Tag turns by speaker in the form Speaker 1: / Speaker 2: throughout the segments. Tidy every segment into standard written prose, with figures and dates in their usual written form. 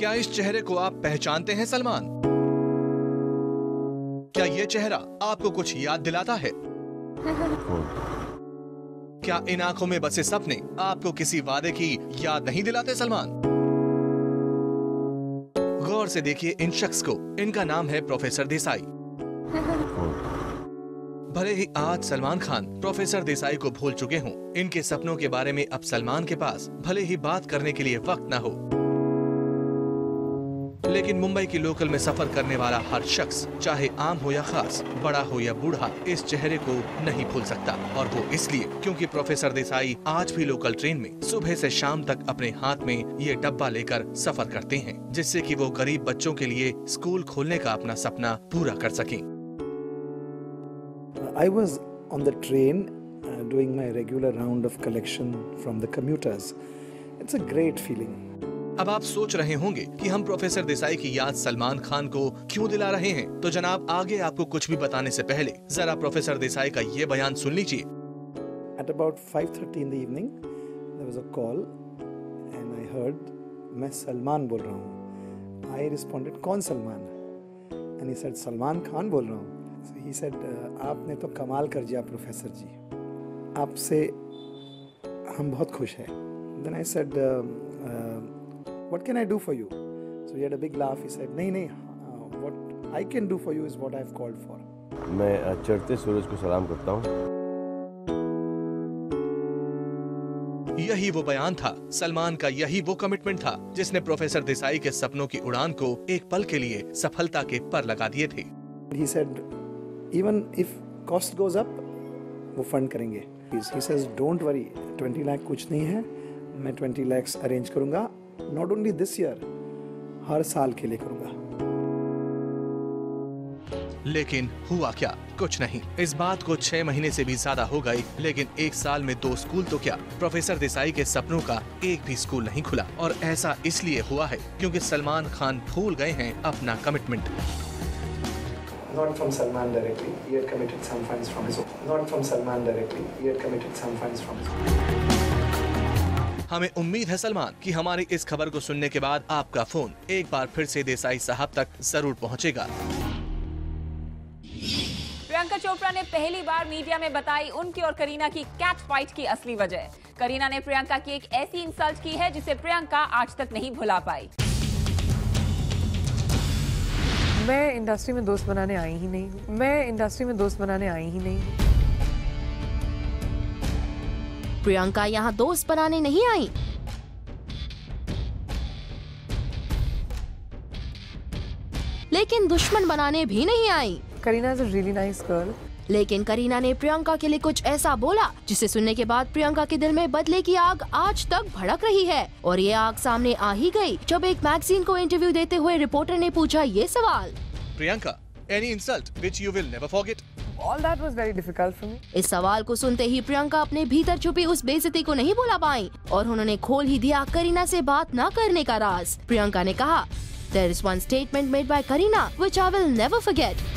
Speaker 1: क्या इस चेहरे को आप पहचानते हैं सलमान? क्या ये चेहरा आपको कुछ याद दिलाता है? क्या इन आंखों में बसे सपने आपको किसी वादे की याद नहीं दिलाते सलमान? गौर से देखिए इन शख्स को। इनका नाम है प्रोफेसर देसाई। भले ही आज सलमान खान प्रोफेसर देसाई को भूल चुके हों, इनके सपनों के बारे में अब सलमान के पास भले ही बात करने के लिए वक्त न हो, लेकिन मुंबई की लोकल में सफर करने वाला हर शख्स, चाहे आम हो या खास, बड़ा हो या बूढ़ा, इस चेहरे को नहीं भूल सकता। और वो इसलिए क्योंकि प्रोफेसर देसाई आज भी लोकल ट्रेन में सुबह से शाम तक अपने हाथ में ये डब्बा लेकर सफर करते हैं, जिससे कि वो गरीब बच्चों के लिए स्कूल खोलने का अपना सपना पूरा कर सकें।
Speaker 2: I was on the train doing my regular round of collection from the commuters. It's a great feeling.
Speaker 1: अब आप सोच रहे होंगे कि हम प्रोफेसर देसाई की याद सलमान खान को क्यों दिला रहे हैं, तो जनाब आगे आपको कुछ भी बताने से पहले जरा प्रोफेसर देसाई का ये बयान सुन लीजिए।
Speaker 2: At about 5:30 in the evening, there was a call and I heard मैं सलमान बोल रहा हूँ। I responded कौन Salman? And he said Salman Khan बोल रहा हूँ। So he said आपने तो कमाल कर दिया प्रोफेसर जी, आपसे हम बहुत खुश हैं। Then I said what can I do for you? So he had a big laugh. He said नहीं what I can do for you is what I've called for.
Speaker 3: मैं चढ़ते सूरज को सलाम करता हूँ।
Speaker 1: यही वो बयान था, सलमान का यही वो कमिटमेंट था जिसने प्रोफेसर देसाई के सपनों की उड़ान को एक पल के लिए सफलता के पर लगा दिए थे।
Speaker 2: He said even if cost goes up, वो फंड करेंगे। He says don't worry, 20 lakh कुछ नहीं है, मैं 20 lakhs अरेंज करूंगा, not only this year, हर साल के लिए करूंगा।
Speaker 1: लेकिन हुआ क्या? कुछ नहीं। इस बात को 6 महीने से भी ज्यादा हो गए, लेकिन एक साल में 2 स्कूल तो क्या, प्रोफेसर देसाई के सपनों का एक भी स्कूल नहीं खुला। और ऐसा इसलिए हुआ है क्योंकि सलमान खान भूल गए हैं अपना commitment.
Speaker 2: Not from Salman directly, he had committed some funds from his own. Not from Salman directly, he had committed some funds from his own.
Speaker 1: हमें उम्मीद है सलमान कि हमारी इस खबर को सुनने के बाद आपका फोन एक बार फिर से देसाई साहब तक जरूर पहुंचेगा।
Speaker 4: प्रियंका चोपड़ा ने पहली बार मीडिया में बताई उनकी और करीना की कैट फाइट की असली वजह। करीना ने प्रियंका की एक ऐसी इंसल्ट की है जिसे प्रियंका आज तक नहीं भुला पाई।
Speaker 5: मैं इंडस्ट्री में दोस्त बनाने आई ही नहीं। मैं इंडस्ट्री में दोस्त बनाने आई ही नहीं।
Speaker 6: प्रियंका यहाँ दोस्त बनाने नहीं आई। लेकिन दुश्मन बनाने भी नहीं आई।
Speaker 5: Kareena is a really nice girl.
Speaker 6: लेकिन करीना ने प्रियंका के लिए कुछ ऐसा बोला जिसे सुनने के बाद प्रियंका के दिल में बदले की आग आज तक भड़क रही है। और ये आग सामने आ ही गई जब एक मैगजीन को इंटरव्यू देते हुए रिपोर्टर ने पूछा ये सवाल,
Speaker 1: Priyanka, any insult which you will never forget?
Speaker 5: All that was very difficult for me.
Speaker 6: इस सवाल को सुनते ही प्रियंका अपने भीतर छुपी उस बेइज्जती को नहीं भुला पाई और उन्होंने खोल ही दिया करीना से बात न करने का राज। प्रियंका ने कहा, There is one statement made by Kareena which I will never forget.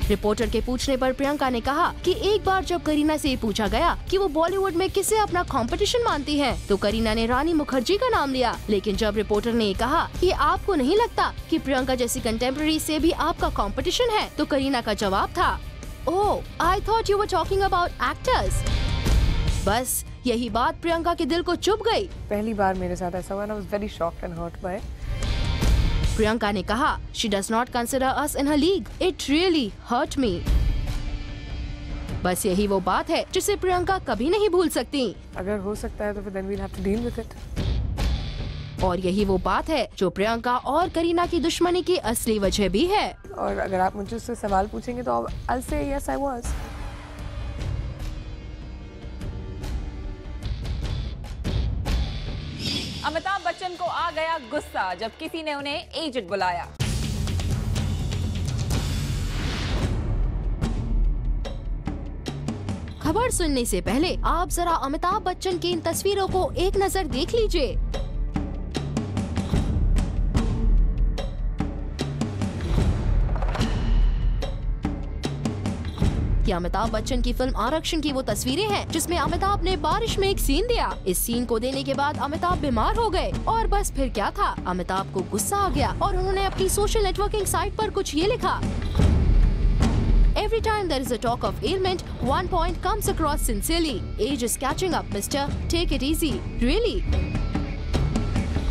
Speaker 6: Reporter के पूछने पर प्रियंका ने कहा कि एक बार जब करीना से पूछा गया कि वो बॉलीवुड में किसे अपना कंपटीशन मानती हैं, तो करीना ने रानी मुखर्जी का नाम लिया। लेकिन जब रिपोर्टर ने कहा कि आपको नहीं लगता कि प्रियंका जैसी कंटेम्प्रेरी से भी आपका कंपटीशन है, तो करीना का जवाब था, oh, I thought you were talking about actors. बस यही बात प्रियंका के दिल को चुभ गई।
Speaker 5: पहली बार मेरे साथ ऐसा हुआ, I was very shocked and hurt by it.
Speaker 6: Priyanka ने कहा, She does not consider us in her league. It really hurt me. बस यही वो बात है जिसे प्रियंका कभी नहीं भूल सकती।
Speaker 5: अगर हो सकता है तो फिर then we'll have to deal with it.
Speaker 6: और यही वो बात है जो प्रियंका और करीना की दुश्मनी की असली वजह भी है।
Speaker 5: और अगर आप मुझे उससे सवाल पूछेंगे तो I'll say yes, I was.
Speaker 4: Amitabh Bachchan को आ गया गुस्सा जब किसी ने उन्हें एजेंट बुलाया।
Speaker 6: खबर सुनने से पहले आप जरा अमिताभ बच्चन की इन तस्वीरों को एक नजर देख लीजिए। ये अमिताभ बच्चन की फिल्म आरक्षण की वो तस्वीरें हैं जिसमें अमिताभ ने बारिश में एक सीन दिया। इस सीन को देने के बाद अमिताभ बीमार हो गए और बस फिर क्या था, अमिताभ को गुस्सा आ गया और उन्होंने अपनी सोशल नेटवर्किंग साइट पर कुछ ये लिखा। Every time there is a talk of ailment, one point comes across sincerely. Age is catching up, mister. Take it easy. Really?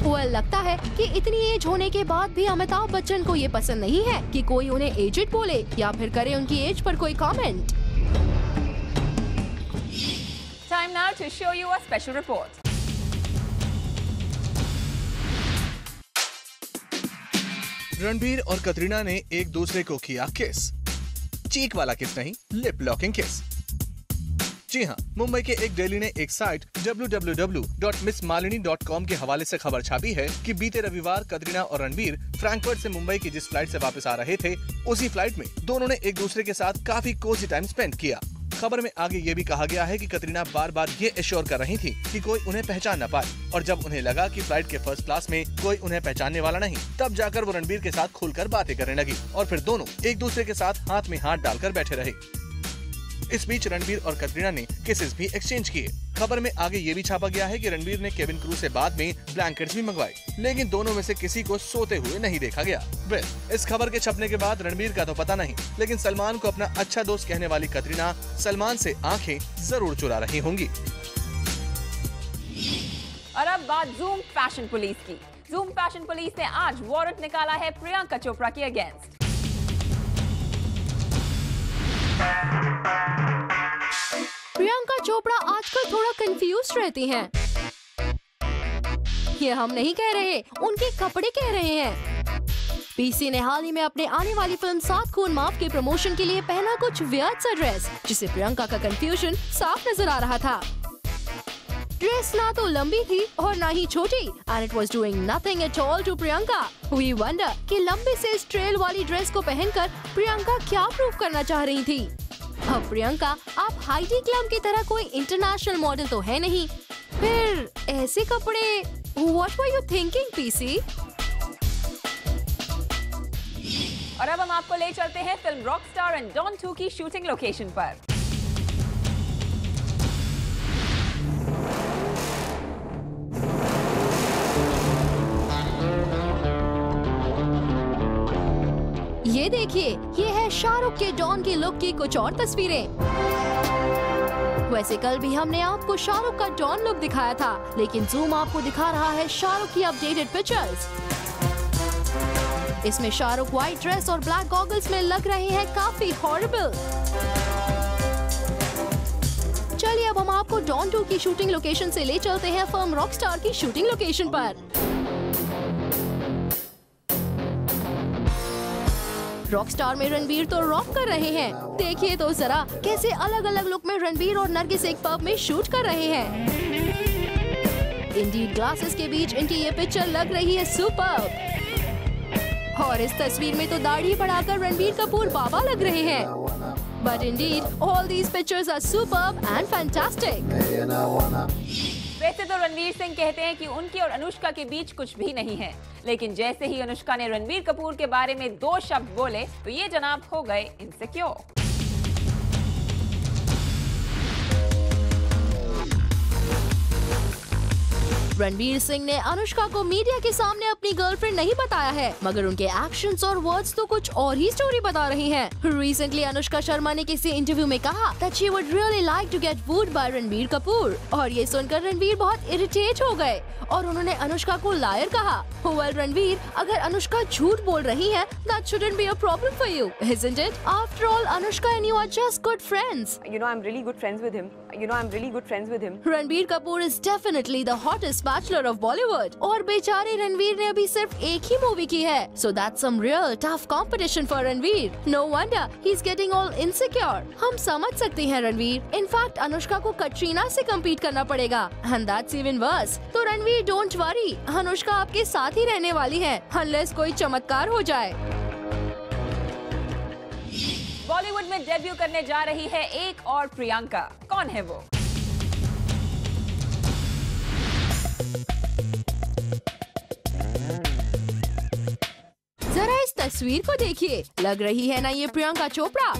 Speaker 6: Well, लगता है कि इतनी एज होने के बाद भी अमिताभ बच्चन को ये पसंद नहीं है कि कोई उन्हें एजेड बोले या फिर करे उनकी एज पर कोई comment.
Speaker 4: Time now to show you a special report.
Speaker 1: Ranbir और कतरीना ने एक दूसरे को किया किस। चीक वाला किस नहीं, लिप लॉकिंग किस। जी हाँ, मुंबई के एक डेली ने एक साइट www.missmalini.com के हवाले से खबर छापी है कि बीते रविवार कतरीना और रणबीर फ्रैंकफर्ट से मुंबई की जिस फ्लाइट से वापस आ रहे थे, उसी फ्लाइट में दोनों ने एक दूसरे के साथ काफी कोजी टाइम स्पेंड किया। खबर में आगे ये भी कहा गया है कि कतरीना बार बार ये एश्योर कर रही थी कि कोई उन्हें पहचान न पाए, और जब उन्हें लगा कि फ्लाइट के फर्स्ट क्लास में कोई उन्हें पहचानने वाला नहीं, तब जाकर वो रणबीर के साथ खुलकर बातें करने लगी और फिर दोनों एक दूसरे के साथ हाथ में हाथ डालकर बैठे रहे। इस बीच रणबीर और कतरीना ने किसेस भी एक्सचेंज किए। खबर में आगे ये भी छापा गया है कि रणबीर ने केविन क्रू से बाद में ब्लैंकेट्स भी मंगवाए, लेकिन दोनों में से किसी को सोते हुए नहीं देखा गया। वेल, इस खबर के छपने के बाद रणबीर का तो पता नहीं, लेकिन सलमान को अपना अच्छा दोस्त कहने वाली कतरीना सलमान से आंखें जरूर चुरा रही होंगी।
Speaker 4: और अब बात जूम फैशन पुलिस की। जूम फैशन पुलिस ने आज वारंट निकाला है प्रियंका चोपड़ा के अगेंस्ट।
Speaker 6: प्रियंका चोपड़ा आजकल थोड़ा कंफ्यूज रहती हैं। ये हम नहीं कह रहे, उनके कपड़े कह रहे हैं। पीसी ने हाल ही में अपने आने वाली फिल्म 7 खून माफ के प्रमोशन के लिए पहना कुछ वियर्ड सा ड्रेस, जिसे प्रियंका का कंफ्यूजन साफ नजर आ रहा था। ड्रेस ना तो लंबी थी और ना ही छोटी, and it was doing nothing at all to Priyanka. We wonder कि लंबे से इस ट्रेल वाली ड्रेस को पहनकर प्रियंका क्या प्रूव करना चाह रही थी। अब प्रियंका, आप हाइडी क्लम की तरह कोई इंटरनेशनल मॉडल तो है नहीं, फिर ऐसे कपड़े What were you thinking, PC?
Speaker 4: और अब हम आपको ले चलते हैं फिल्म रॉकस्टार एंड डॉन 2 की शूटिंग लोकेशन पर।
Speaker 6: ये देखिए, ये है शाहरुख के डॉन की लुक की कुछ और तस्वीरें। वैसे कल भी हमने आपको शाहरुख का डॉन लुक दिखाया था, लेकिन जूम आपको दिखा रहा है शाहरुख की अपडेटेड पिक्चर्स। इसमें शाहरुख व्हाइट ड्रेस और ब्लैक गॉगल्स में लग रहे हैं काफी हॉरिबल। चलिए अब हम आपको डॉन 2 की शूटिंग लोकेशन से ले चलते हैं फिल्म रॉकस्टार की शूटिंग लोकेशन पर। रॉकस्टार में रणबीर तो रॉक कर रहे हैं। देखिए तो जरा कैसे अलग अलग लुक में रणबीर और नरगिस एक पब में शूट कर रहे हैं। इंडीड ग्लासेस के बीच इनकी ये पिक्चर लग रही है सुपर्ब। और इस तस्वीर में तो दाढ़ी बढ़ाकर रणबीर कपूर बाबा लग रहे हैं। But indeed all these pictures are superb and fantastic.
Speaker 4: वैसे तो रणवीर सिंह कहते हैं कि उनकी और अनुष्का के बीच कुछ भी नहीं है, लेकिन जैसे ही अनुष्का ने रणबीर कपूर के बारे में 2 शब्द बोले तो ये जनाब हो गए इनसिक्योर।
Speaker 6: रणबीर सिंह ने अनुष्का को मीडिया के सामने अपनी गर्लफ्रेंड नहीं बताया है, मगर उनके एक्शंस और वर्ड्स तो कुछ और ही स्टोरी बता रही हैं। रिसेंटली अनुष्का शर्मा ने किसी इंटरव्यू में कहा that she would really like to get wooed by Ranbir Kapoor, और ये सुनकर रणबीर बहुत इरिटेट हो गए और उन्होंने अनुष्का को लायर कहा। Well, रणबीर, अगर अनुष्का झूठ बोल रही है, that shouldn't be a problem for you, isn't it? After all, Anushka and you are just good friends.
Speaker 5: You know, I'm really good friends with him.
Speaker 6: Ranbir Kapoor is definitely the hottest bachelor of Bollywood, और बेचारे रणबीर ने अभी सिर्फ एक ही movie की है, so that's some real tough competition for Ranbir. No wonder he's getting all insecure. हम समझ सकते हैं रणबीर. In fact, अनुष्का को कटरीना से compete करना पड़ेगा, and that's even worse. तो रणबीर don't worry, अनुष्का आपके साथ ही रहने वाली है, unless कोई चमत्कार हो जाए।
Speaker 4: बॉलीवुड में डेब्यू करने जा रही है एक और प्रियंका। कौन है वो?
Speaker 6: जरा इस तस्वीर को देखिए, लग रही है ना ये प्रियंका चोपड़ा,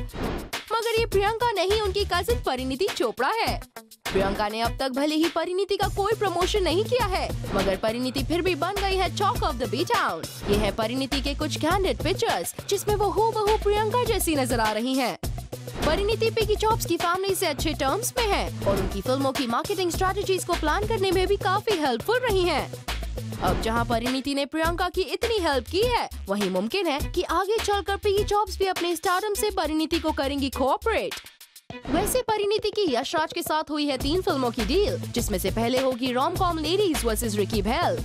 Speaker 6: मगर ये प्रियंका नहीं, उनकी कजिन परिणीति चोपड़ा है। प्रियंका ने अब तक भले ही परिणीति का कोई प्रमोशन नहीं किया है, मगर परिणीति फिर भी बन गई है talk of the B town. ये है परिणीति के कुछ कैंडिड पिक्चर्स जिसमें वो हूबहू प्रियंका जैसी नजर आ रही हैं। परिणीति पिगी चॉप्स की फैमिली से अच्छे टर्म्स में है और उनकी फिल्मों की मार्केटिंग स्ट्रेटजीज को प्लान करने में भी काफी हेल्पफुल रही हैं। अब जहां परिणीति ने प्रियंका की इतनी हेल्प की है, वहीं मुमकिन है कि आगे चलकर पिगी चॉप्स भी अपने स्टारडम से परिणीति को करेंगी कोऑपरेट। वैसे परिणीति की यश राज के साथ हुई है 3 फिल्मों की डील, जिसमें से पहले होगी rom com ladies versus Ricky Bahl.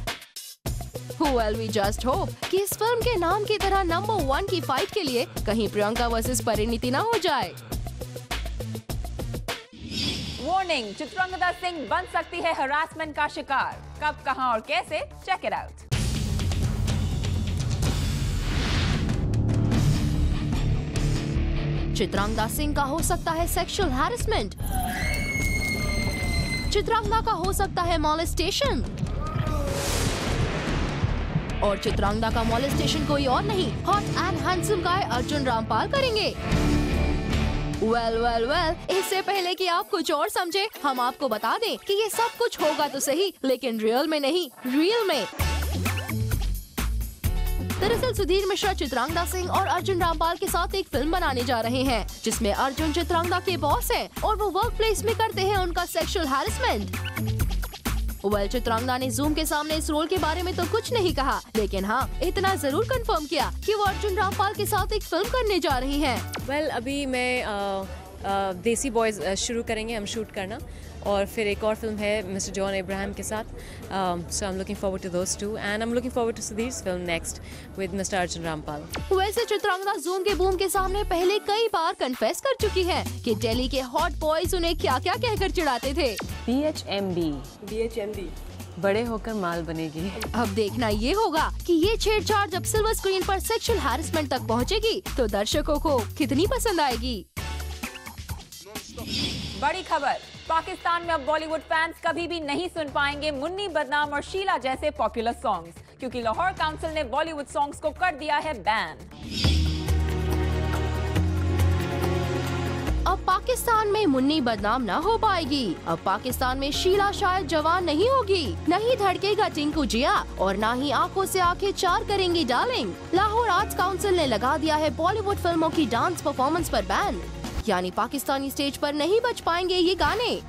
Speaker 6: Well, we just hope कि इस फिल्म के नाम की तरह नंबर 1 की फाइट के लिए कहीं प्रियंका वर्सेस परिणीति ना हो जाए।
Speaker 4: वार्निंग, चित्रांगदा सिंह बन सकती है हरासमेंट का शिकार। कब, कहां और कैसे, check it out.
Speaker 6: Chitrangada Singh का हो सकता है सेक्सुअल हैरेसमेंट, चित्रांगदा का हो सकता है मॉलेस्टेशन, और चित्रांगदा का मॉलेस्टेशन कोई और नहीं, hot and handsome guy Arjun Rampal करेंगे। वेल, इससे पहले कि आप कुछ और समझे, हम आपको बता दें कि ये सब कुछ होगा तो सही, लेकिन रियल में नहीं, रियल में। दरअसल सुधीर मिश्रा चित्रांगदा सिंह और अर्जुन रामपाल के साथ एक फिल्म बनाने जा रहे हैं, जिसमें अर्जुन चित्रांगदा के बॉस हैं और वो वर्क प्लेस में करते हैं उनका सेक्सुअल हैरेसमेंट। चित्रांगदा ने जूम के सामने इस रोल के बारे में तो कुछ नहीं कहा, लेकिन हाँ इतना जरूर कंफर्म किया कि वो अर्जुन रामपाल के साथ एक फिल्म करने जा रही हैं।
Speaker 5: अभी मैं देसी बॉयज शुरू करेंगे हम शूट करना, और फिर एक और फिल्म है मिस्टर जॉन अब्राहम के साथ। So I am looking forward to those two and I am looking forward to Sudhir's film next with mister Arjun Rampal.
Speaker 6: वैसे चित्रांगदा जूम के बूम के सामने पहले कई बार कन्फेस कर चुकी है कि दिल्ली के हॉट बॉयज उन्हें क्या क्या कहकर चिढ़ाते थे।
Speaker 5: BHMD बड़े होकर माल बनेगी।
Speaker 6: अब देखना ये होगा कि ये छेड़छाड़ जब सिल्वर स्क्रीन पर सेक्सुअल हैरेसमेंट तक पहुंचेगी तो दर्शकों को कितनी पसंद आएगी।
Speaker 4: बड़ी खबर, पाकिस्तान में अब बॉलीवुड फैंस कभी भी नहीं सुन पाएंगे मुन्नी बदनाम और शीला जैसे पॉपुलर सॉन्ग्स, क्योंकि लाहौर काउंसिल ने बॉलीवुड सॉन्ग्स को कर दिया है बैन।
Speaker 6: अब पाकिस्तान में मुन्नी बदनाम न हो पाएगी। अब पाकिस्तान में शीला शायद जवान नहीं होगी, न ही धड़केगा टिंकू जिया, और न ही आंखों से आंखें चार करेंगी डार्लिंग। लाहौर आर्ट्स काउंसिल ने लगा दिया है बॉलीवुड फिल्मों की डांस परफॉर्मेंस पर बैन, यानी पाकिस्तानी स्टेज पर नहीं बज पाएंगे ये गाने।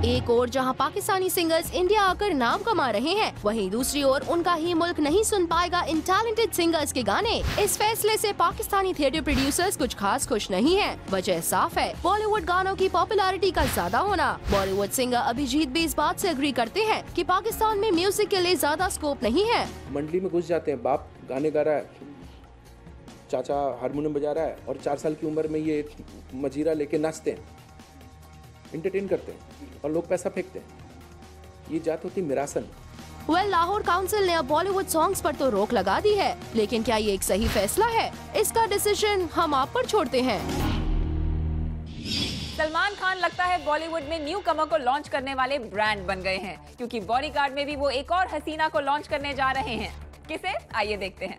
Speaker 6: एक ओर जहां पाकिस्तानी सिंगर्स इंडिया आकर नाम कमा रहे हैं, वहीं दूसरी ओर उनका ही मुल्क नहीं सुन पाएगा इन टैलेंटेड सिंगर्स के गाने। इस फैसले से पाकिस्तानी थिएटर प्रोड्यूसर्स कुछ खास खुश नहीं हैं। वजह साफ है, बॉलीवुड गानों की पॉपुलैरिटी का ज्यादा होना। बॉलीवुड सिंगर अभिजीत भी इस बात से एग्री करते हैं कि पाकिस्तान में म्यूजिक के लिए ज्यादा स्कोप नहीं है।
Speaker 7: मंडली में घुस जाते हैं, बाप गाने गा रहा है, चाचा हारमोनियम बजा रहा है, और 4 साल की उम्र में ये मजीरा लेके नाचते हैं, एंटरटेन करते हैं और लोग पैसा फेंकते हैं। ये जात होती मिरासन।
Speaker 6: लाहौर काउंसिल ने अब बॉलीवुड सॉन्ग्स पर तो रोक लगा दी है, लेकिन क्या ये एक सही फैसला है? इसका डिसीजन हम आप पर छोड़ते हैं।
Speaker 4: सलमान खान लगता है बॉलीवुड में न्यू कमर को लॉन्च करने वाले ब्रांड बन गए हैं, क्योंकि बॉडीगार्ड में भी वो एक और हसीना को लॉन्च करने जा रहे हैं। किसे? आइए देखते हैं।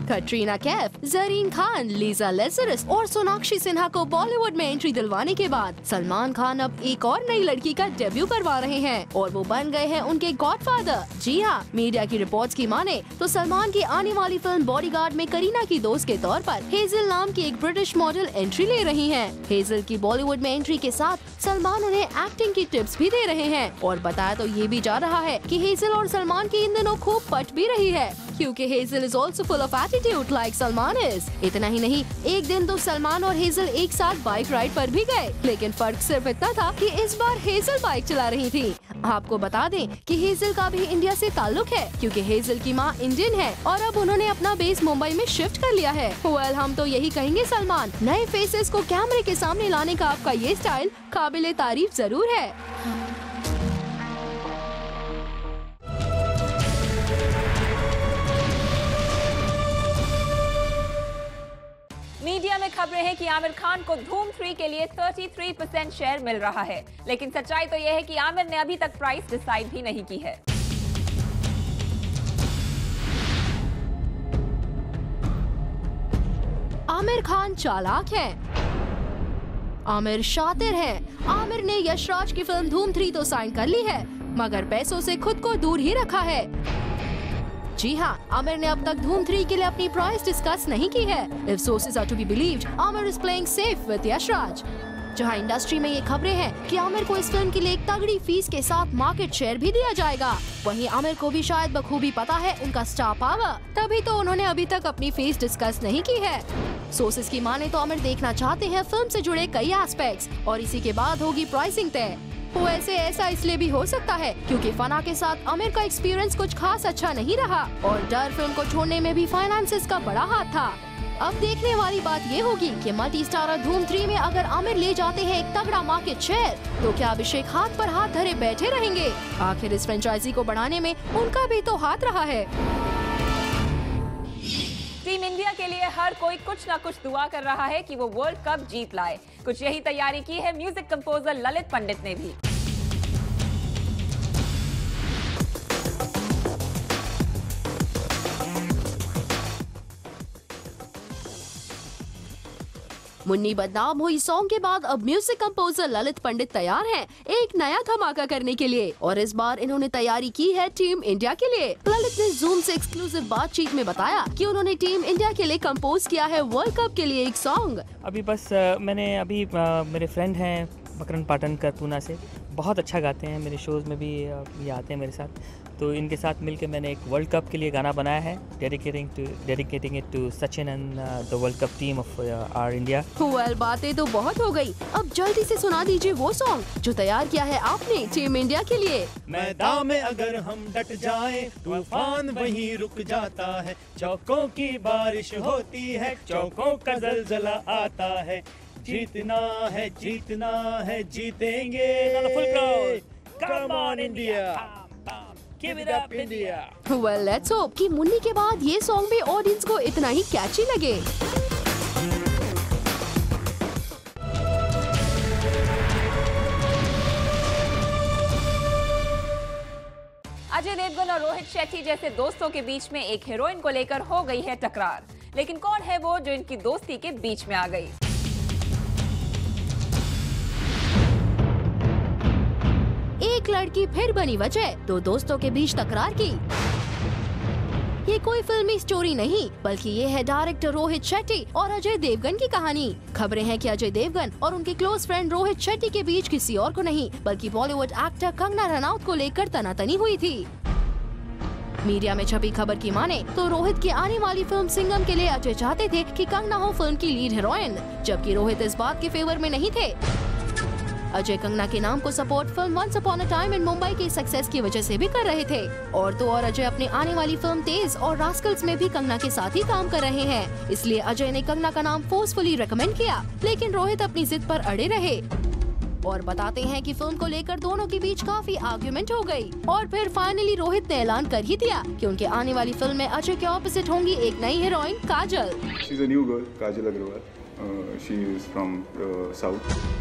Speaker 6: कटरीना कैफ, जरीन खान, लीजा लेसरस और सोनाक्षी सिन्हा को बॉलीवुड में एंट्री दिलवाने के बाद सलमान खान अब एक और नई लड़की का डेब्यू करवा रहे हैं, और वो बन गए हैं उनके गॉडफादर। जी हाँ, मीडिया की रिपोर्ट्स की माने तो सलमान की आने वाली फिल्म बॉडीगार्ड में करीना की दोस्त के तौर पर हेजल नाम की एक ब्रिटिश मॉडल एंट्री ले रही है। हेजल की बॉलीवुड में एंट्री के साथ सलमान उन्हें एक्टिंग की टिप्स भी दे रहे हैं, और बताया तो ये भी जा रहा है कि हेजल और सलमान की इन दिनों खूब पट भी रही है, क्योंकि hazel is also full of attitude like Salman is. इतना ही नहीं, एक दिन तो सलमान और हेजल एक साथ बाइक राइड पर भी गए, लेकिन फर्क सिर्फ इतना था कि इस बार हेजल बाइक चला रही थी। आपको बता दें कि हेजल का भी इंडिया से ताल्लुक है, क्योंकि हेजल की माँ इंडियन है और अब उन्होंने अपना बेस मुंबई में शिफ्ट कर लिया है। हम तो यही कहेंगे सलमान, नए फेसेस को कैमरे के सामने लाने का आपका ये स्टाइल काबिले तारीफ जरूर है।
Speaker 4: मीडिया में खबरें हैं कि आमिर खान को धूम 3 के लिए 33% शेयर मिल रहा है, लेकिन सच्चाई तो यह है कि आमिर ने अभी तक प्राइस डिसाइड भी नहीं की है।
Speaker 6: आमिर खान चालाक है, आमिर शातिर है। आमिर ने यशराज की फिल्म धूम 3 तो साइन कर ली है, मगर पैसों से खुद को दूर ही रखा है। जी हाँ, आमिर ने अब तक धूम 3 के लिए अपनी प्राइस डिस्कस नहीं की है। If sources are to be believed, Aamir is playing safe with Yashraj. जहाँ इंडस्ट्री में ये खबरें हैं कि आमिर को इस फिल्म के लिए एक तगड़ी फीस के साथ मार्केट शेयर भी दिया जाएगा, वहीं आमिर को भी शायद बखूबी पता है उनका स्टार पावर, तभी तो उन्होंने अभी तक अपनी फीस डिस्कस नहीं की है। सोर्सेज की माने तो आमिर देखना चाहते हैं फिल्म से जुड़े कई एस्पेक्ट्स और इसी के बाद होगी प्राइसिंग तय। वैसे ऐसा इसलिए भी हो सकता है क्योंकि फना के साथ आमिर का एक्सपीरियंस कुछ खास अच्छा नहीं रहा और डर फिल्म को छोड़ने में भी फाइनेंसेस का बड़ा हाथ था। अब देखने वाली बात ये होगी कि मल्टी स्टारर धूम 3 में अगर आमिर ले जाते हैं एक तगड़ा मार्केट शेयर, तो क्या अभिषेक हाथ पर हाथ धरे बैठे रहेंगे? आखिर इस फ्रेंचाइजी को बढ़ाने में उनका भी तो हाथ रहा है।
Speaker 4: टीम इंडिया के लिए हर कोई कुछ न कुछ दुआ कर रहा है कि वो वर्ल्ड कप जीत लाए। कुछ यही तैयारी की है म्यूजिक कंपोजर ललित पंडित ने भी।
Speaker 6: मुन्नी बदनाम हुई सॉन्ग के बाद अब म्यूजिक कंपोजर ललित पंडित तैयार हैं एक नया धमाका करने के लिए और इस बार इन्होंने तैयारी की है टीम इंडिया के लिए। ललित ने जूम से एक्सक्लूसिव बातचीत में बताया कि उन्होंने टीम इंडिया के लिए कंपोज किया है वर्ल्ड कप के लिए एक सॉन्ग।
Speaker 8: अभी बस मैंने अभी मेरे फ्रेंड हैं मकरन पाटनकर पूना से, बहुत अच्छा गाते हैं, मेरे शोज़ में भी ये आते हैं मेरे साथ, तो इनके साथ मिलकर मैंने एक वर्ल्ड कप के लिए गाना बनाया है, dedicating it to Sachin and the world cup team of our India.
Speaker 6: Well, बातें तो बहुत हो गई, अब जल्दी से सुना दीजिए वो सॉन्ग जो तैयार किया है आपने टीम इंडिया के लिए।
Speaker 9: मैदान में अगर हम डट जाएं, तूफान वहीं रुक जाता है, चौकों की बारिश होती है, चौकों का ज़लज़ला आता है, जीतना है जीतेंगे, come on India, Give it up India.
Speaker 6: Well, let's hope कि मुन्नी के बाद ये सॉन्ग भी ऑडियंस को इतना ही कैची लगे।
Speaker 4: अजय देवगन और रोहित शेट्टी जैसे दोस्तों के बीच में एक हीरोइन को लेकर हो गई है टकरार, लेकिन कौन है वो जो इनकी दोस्ती के बीच में आ गई?
Speaker 6: एक लड़की फिर बनी वजह, दो दोस्तों के बीच तकरार की। ये कोई फिल्मी स्टोरी नहीं, बल्कि ये है डायरेक्टर रोहित शेट्टी और अजय देवगन की कहानी। खबरें हैं कि अजय देवगन और उनके क्लोज फ्रेंड रोहित शेट्टी के बीच किसी और को नहीं, बल्कि बॉलीवुड एक्टर कंगना रनौत को लेकर तनातनी हुई थी। मीडिया में छपी खबर की माने तो रोहित की आने वाली फिल्म सिंघम के लिए अजय चाहते थे कि कंगना हो फिल्म की लीड हीरोइन, जबकि रोहित इस बात के फेवर में नहीं थे। अजय कंगना के नाम को support film once upon a time in Mumbai की सक्सेस की वजह से भी कर रहे थे और तो और अजय अपनी आने वाली फिल्म तेज और रास्कल्स में भी कंगना के साथ ही काम कर रहे हैं, इसलिए अजय ने कंगना का नाम फोर्सफुली रेकमेंड किया, लेकिन रोहित अपनी जिद पर अड़े रहे और बताते हैं कि फिल्म को लेकर दोनों के बीच काफी आर्ग्यूमेंट हो गई और फिर फाइनली रोहित ने ऐलान कर ही दिया कि उनके आने वाली फिल्म में अजय के ऑपोजिट होंगी एक नई heroine Kajal.
Speaker 10: She's a new girl, Kajal Agrawal. She is from South.